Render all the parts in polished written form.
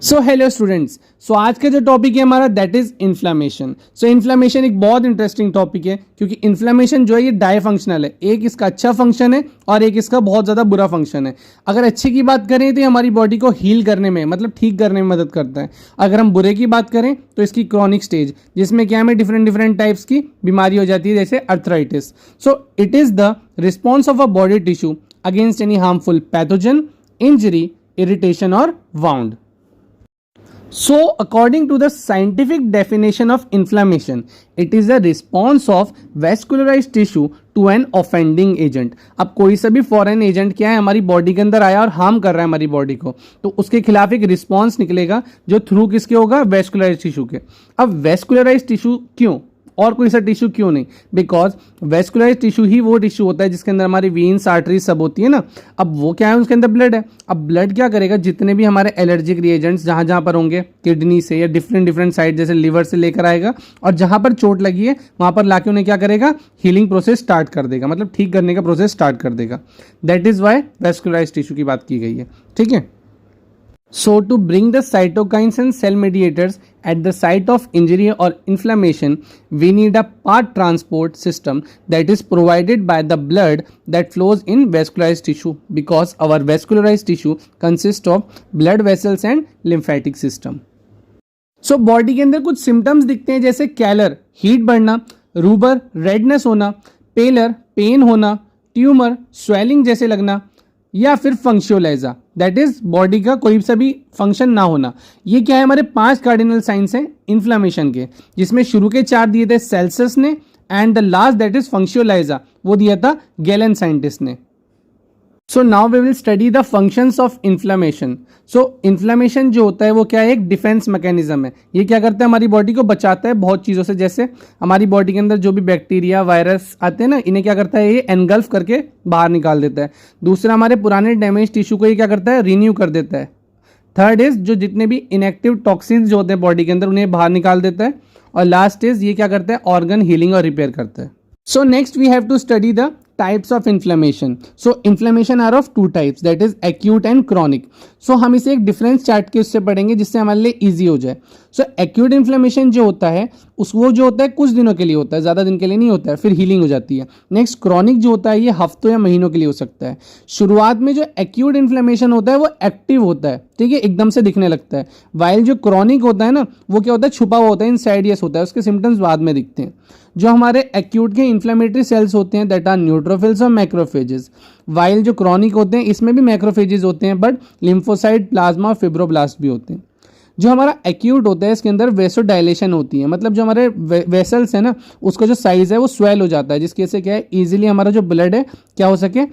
So hello students. सो आज का जो टॉपिक है हमारा that is inflammation. So inflammation एक बहुत इंटरेस्टिंग टॉपिक है क्योंकि इन्फ्लामेशन जो है ये डाई फंक्शनल है। एक इसका अच्छा फंक्शन है और एक इसका बहुत ज़्यादा बुरा फंक्शन है। अगर अच्छे की बात करें तो ये हमारी बॉडी को हील करने में मतलब ठीक करने में मदद करता है। अगर हम बुरे की बात करें तो इसकी क्रॉनिक स्टेज जिसमें क्या हमें डिफरेंट डिफरेंट टाइप्स की बीमारी हो जाती है जैसे arthritis. So it is the response of a body tissue against any harmful pathogen, injury, irritation और wound. So, according to the scientific definition of inflammation, it is a response of vascularized tissue to an offending agent. अब कोई सा भी foreign agent क्या है हमारी body के अंदर आया और हार्म कर रहा है हमारी बॉडी को, तो उसके खिलाफ एक रिस्पॉन्स निकलेगा जो थ्रू किसके होगा, वेस्कुलराइज टिश्यू के. अब वेस्कुलराइज टिश्यू क्यों और कोई सा टिश्यू क्यों नहीं? बिकॉज वेस्कुलराइज टिश्यू ही वो टिश्यू होता है जिसके अंदर हमारी वीन्स, आर्टरीज सब होती है ना. अब वो क्या है, उसके अंदर ब्लड है. अब ब्लड क्या करेगा, जितने भी हमारे एलर्जिक रिएजेंट्स जहां जहां पर होंगे किडनी से या डिफरेंट डिफरेंट साइड जैसे लिवर से लेकर आएगा और जहां पर चोट लगी है वहां पर लाके उन्हें क्या करेगा, हीलिंग प्रोसेस स्टार्ट कर देगा, मतलब ठीक करने का प्रोसेस स्टार्ट कर देगा. That is why vascularise tissue की बात की गई है. ठीक है. So to bring the cytokines and cell mediators at the site of injury or inflammation, we need a part transport system that is provided by the blood that flows in vascularized tissue, because our vascularized tissue consists of blood vessels and lymphatic system. So body के अंदर कुछ symptoms दिखते हैं जैसे कैलर, heat बढ़ना, रूबर, redness होना, पेलर, pen होना, tumour, swelling जैसे लगना, या फिर फंक्शनलाइजा दैट इज बॉडी का कोई सा भी फंक्शन ना होना. ये क्या है, हमारे 5 कार्डिनल साइंस हैं इन्फ्लामेशन के, जिसमें शुरू के 4 दिए थे सेल्सियस ने and the last that is फंक्शनलाइजा वो दिया था गैलन साइंटिस्ट ने. So now we will study the functions of inflammation. So inflammation जो होता है वो क्या है, एक डिफेंस मैकेनिज्म है. ये क्या करता है, हमारी बॉडी को बचाता है बहुत चीज़ों से. जैसे हमारी बॉडी के अंदर जो भी बैक्टीरिया, वायरस आते हैं ना, इन्हें क्या करता है, ये एनगल्फ करके बाहर निकाल देता है. दूसरा, हमारे पुराने डैमेज टिश्यू को ये क्या करता है, रिन्यू कर देता है. थर्ड इज जो जितने भी इनएक्टिव टॉक्सिन्स जो होते हैं बॉडी के अंदर उन्हें बाहर निकाल देता है. और लास्ट इज ये क्या करता है, ऑर्गन हीलिंग और रिपेयर करता है. So next we have to study the types of inflammation. So inflammation are of 2 types, that is acute and chronic. So हम इसे एक डिफरेंस चार्ट के उससे पढ़ेंगे जिससे हमारे लिए इजी हो जाए. So acute inflammation जो होता है वो जो होता है कुछ दिनों के लिए होता है, ज़्यादा दिन के लिए नहीं होता है, फिर हीलिंग हो जाती है. नेक्स्ट chronic जो होता है ये हफ्तों या महीनों के लिए हो सकता है. शुरुआत में जो acute inflammation होता है वो एक्टिव होता है, ठीक है, एकदम से दिखने लगता है. वाइल जो chronic होता है ना वो क्या होता है, छुपा हुआ होता है, इनसाइडियस होता है, उसके सिम्टम्स बाद में दिखते हैं. जो हमारे एक्यूट के इन्फ्लेमेटरी सेल्स होते हैं दैट आर न्यूट्रोफिल्स और मैक्रोफेजेस. वाइल जो क्रॉनिक होते हैं इसमें भी मैक्रोफेजेस होते हैं बट लिम्फोसाइट, प्लाज्मा और फिब्रोब्लास्ट भी होते हैं. जो हमारा एक्यूट होता है इसके अंदर वेसोडाइलेशन होती है, मतलब जो हमारे वेसल्स है ना उसका जो साइज है वो स्वेल हो जाता है, जिसकी वजह से क्या है, ईजिली हमारा जो ब्लड है क्या हो सके,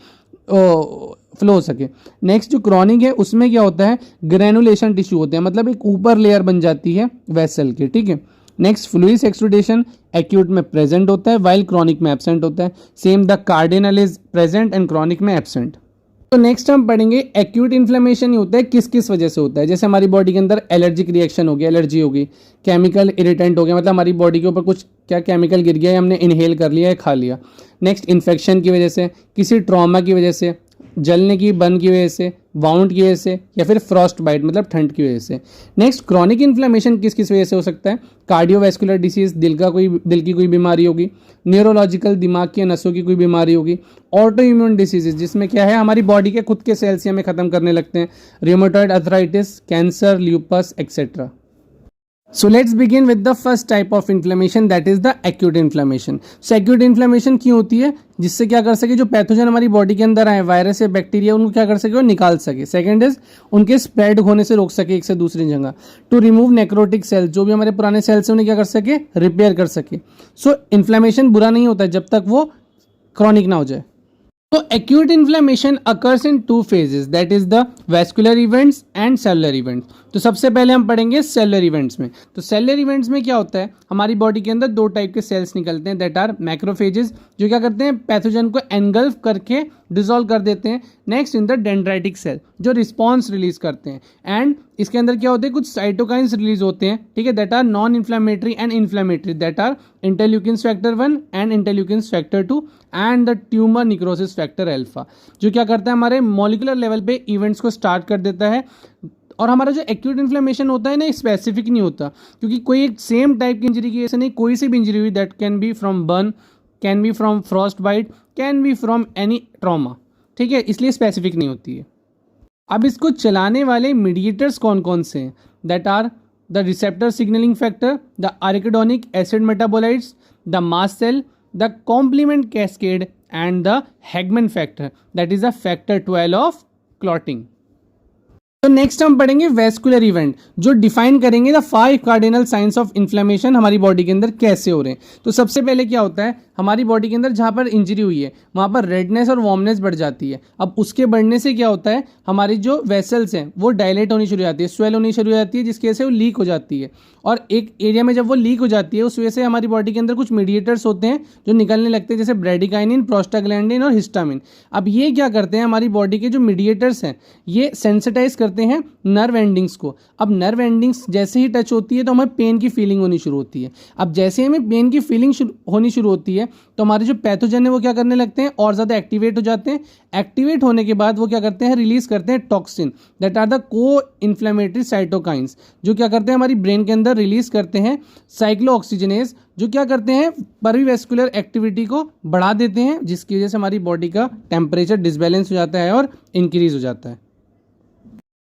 फ्लो हो सके. नेक्स्ट जो क्रॉनिक है उसमें क्या होता है, ग्रेनुलेशन टिश्यू होते हैं, मतलब एक ऊपर लेयर बन जाती है वेसल की. ठीक है. नेक्स्ट फ्लूइड एक्सुडेशन एक्यूट में प्रेजेंट होता है वाइल क्रॉनिक में एब्सेंट होता है. Same the cardinal is present and chronic में एब्सेंट. तो नेक्स्ट हम पढ़ेंगे एक्यूट इन्फ्लेमेशन ही होता है किस किस वजह से होता है. जैसे हमारी बॉडी के अंदर एलर्जिक रिएक्शन हो गया, एलर्जी हो गई, केमिकल इरिटेंट हो गया, मतलब हमारी बॉडी के ऊपर कुछ क्या केमिकल गिर गया है, हमने इनहेल कर लिया है, खा लिया. नेक्स्ट इन्फेक्शन की वजह से, किसी ट्रॉमा की वजह से, जलने की, बर्न की वजह से, वाउंड की वजह से, या फिर फ्रॉस्ट बाइट मतलब ठंड की वजह से. नेक्स्ट क्रॉनिक इन्फ्लेमेशन किस किस वजह से हो सकता है, कार्डियोवैस्कुलर डिसीज, दिल की कोई बीमारी होगी, न्यूरोलॉजिकल, दिमाग की नसों की कोई बीमारी होगी, ऑटो इम्यून डिसीजेज जिसमें क्या है हमारी बॉडी के खुद के सेल्स ही हमें खत्म करने लगते हैं, rheumatoid arthritis, cancer, lupus etcetera. So let's begin with the first type of inflammation, that is the acute inflammation. So acute inflammation क्यों होती है, जिससे क्या कर सके, जो पैथोजन हमारी बॉडी के अंदर आए, वायरस या बैक्टीरिया, उनको क्या कर सके, वो निकाल सके. सेकंड इज उनके स्प्रेड होने से रोक सके एक से दूसरी जगह. टू रिमूव नेक्रोटिक सेल्स, जो भी हमारे पुराने सेल्स हैं उन्हें क्या कर सके, रिपेयर कर सके. सो इन्फ्लेमेशन बुरा नहीं होता जब तक वो क्रॉनिक ना हो जाए. तो acute inflammation occurs in 2 phases, that is the vascular events and cellular events. तो सबसे पहले हम पढ़ेंगे सेलुलर इवेंट्स में. तो सेलुलर इवेंट्स में क्या होता है, हमारी बॉडी के अंदर 2 टाइप के सेल्स निकलते हैं दैट आर मैक्रोफेजेस, जो क्या करते हैं, पैथोजन को एनगल्फ करके डिसॉल्व कर देते हैं. Next in the dendritic cell जो रिस्पॉन्स रिलीज करते हैं. एंड इसके अंदर क्या होते हैं, कुछ साइटोकाइंस रिलीज होते हैं, ठीक है, that are non inflammatory and inflammatory, that are interleukin factor 1 and interleukin factor 2 and the tumour necrosis factor alpha, जो क्या करता है, हमारे मॉलिक्यूलर लेवल पे इवेंट्स को स्टार्ट कर देता है और हमारा जो एक्यूट इन्फ्लेमेशन होता है ना, स्पेसिफिक नहीं होता, क्योंकि कोई एक सेम टाइप की इंजरी की वजह से नहीं, कोई सी भी इंजरी हुई, that can be from burn, can be from frostbite, can be from any trauma, ठीक है, इसलिए स्पेसिफिक नहीं होती है। अब इसको चलाने वाले मीडिएटर्स कौन कौन से हैं? That are the receptor signalling factor, the arachidonic acid metabolites, the mast cell, the complement cascade and the Hageman factor, that is the factor 12 of clotting. तो नेक्स्ट हम पढ़ेंगे वेस्कुलर इवेंट, जो डिफाइन करेंगे the 5 cardinal signs of inflammation हमारी body के अंदर कैसे हो रहे हैं। तो सबसे पहले क्या होता है, हमारी बॉडी के अंदर जहाँ पर इंजरी हुई है वहाँ पर रेडनेस और वार्मनेस बढ़ जाती है। अब उसके बढ़ने से क्या होता है, हमारी जो वेसल्स हैं वो डायलेट होनी शुरू हो जाती है, स्वेल होनी शुरू हो जाती है, जिसकी वजह से वो लीक हो जाती है। और एक एरिया में जब वो लीक हो जाती है, उस वजह से हमारी बॉडी के अंदर कुछ मीडिएटर्स होते हैं जो निकलने लगते हैं, जैसे ब्रेडिकाइनिन, प्रोस्टाग्लैंडिन और हिस्टामिन। अब ये क्या करते हैं, हमारी बॉडी के जो मीडिएटर्स हैं ये सेंसिटाइज करते हैं नर्व एंडिंग्स को। अब नर्व एंडिंग्स जैसे ही टच होती है तो हमें पेन की फीलिंग होनी शुरू होती है। अब जैसे ही हमें पेन की फीलिंग होनी शुरू होती है तो हमारे जो पैथोजन है वो क्या करने लगते हैं, और ज़्यादा एक्टिवेट हो जाते हैं। एक्टिवेट होने के बाद वो क्या करते हैं, रिलीज करते हैं टॉक्सिन, दैट आर द को इन्फ्लेमेटरी साइटोकाइंस, जो क्या करते हैं हमारी ब्रेन के अंदर रिलीज करते हैं साइक्लो ऑक्सीजनेज, जो क्या करते हैं परवीवेस्कुलर एक्टिविटी को बढ़ा देते हैं, जिसकी वजह से हमारी बॉडी का टेम्परेचर डिसबैलेंस हो जाता है और इंक्रीज हो जाता है।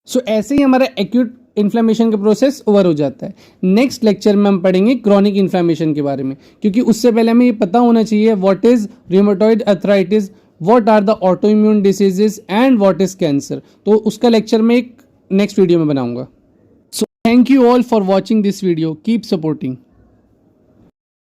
सो ऐसे ही हमारा एक्यूट इन्फ्लेमेशन का प्रोसेस ओवर हो जाता है। नेक्स्ट लेक्चर में हम पढ़ेंगे क्रॉनिक इन्फ्लेमेशन के बारे में, क्योंकि उससे पहले हमें ये पता होना चाहिए what is rheumatoid arthritis, what are the autoimmune diseases and what is cancer. तो उसका लेक्चर मैं एक नेक्स्ट वीडियो में बनाऊंगा। So thank you all for watching this video, keep supporting.